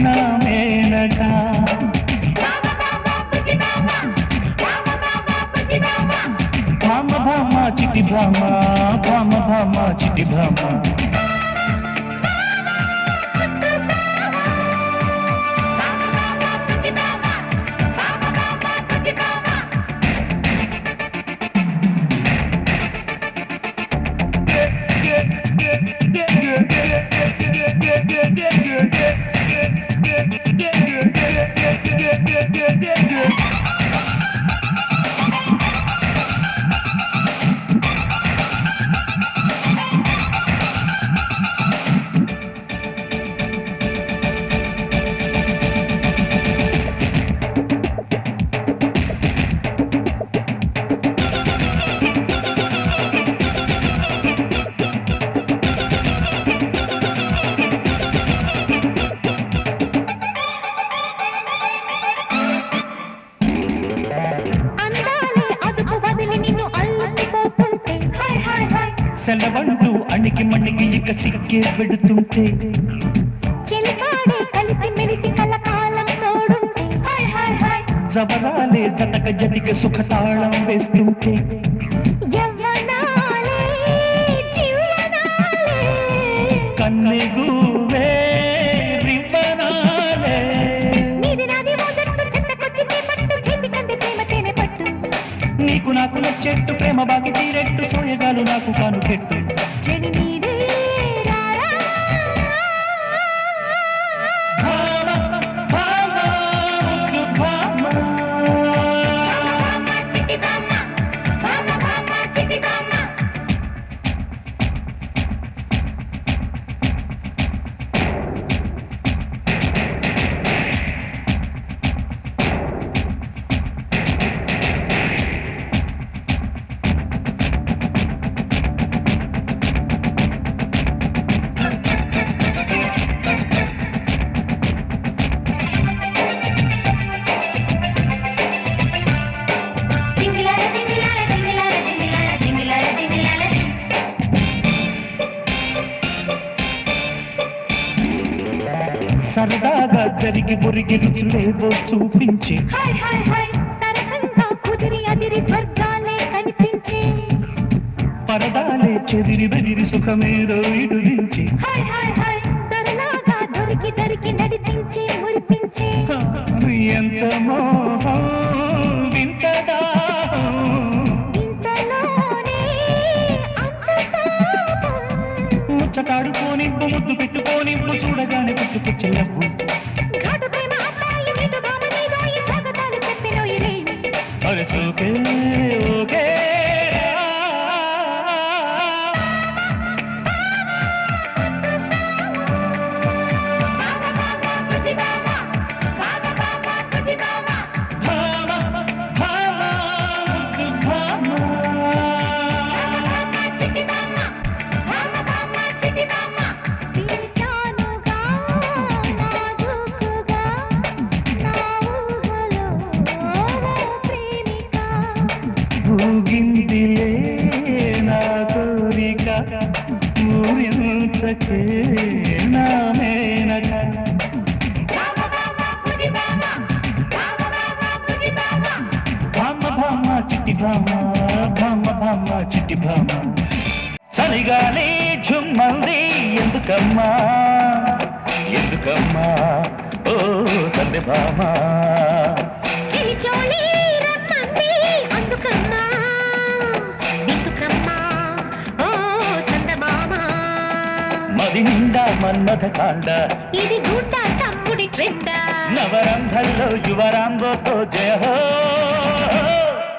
నా మేనక భామ భామ చిటి భామ భామ భామ చిటి భామ సెలవంటూ అణికి మణికి ఇక సిక్కే పెడుతుంటే కలిసి మెలిసి కలకాలం తోడుంటే జవరాలే జతక జతిక సుఖతాళం వేస్తుంటే కన్నెగువే రివ్వనాలే నీకు నాకు నచ్చెట్టు ప్రేమ బాకి తీరెట్టు సోయగాలు నాకు కాను పెట్టు సరదాగా జరిగి మురిగి రుచులేవో చూపించి పరదాలే చెదిరి బెదిరి సుఖమేదో ఇడురించి ఎంత మోహం వింతదా ముచ్చటాడుకోనింపు ముద్దు పెట్టుకోనింపు చూడగానే పుట్టుకొచ్చేయప్పు అరే సోకే ఓకే ఊగిందిలే నా కోరిక ఊరించకే నా మేనక భామ భామ చిట్టి భామ భామ భామ చిట్టి భామ చలిగాలి ఝుమ్మంది ఎందుకమ్మా ఎందుకమ్మా ఓ సందె భామ మది నిండా మన్మథ కాండ ఇది గుండా తమ్ముడి ట్రెండ నవరంధల్లో యువరాంబో జయ హో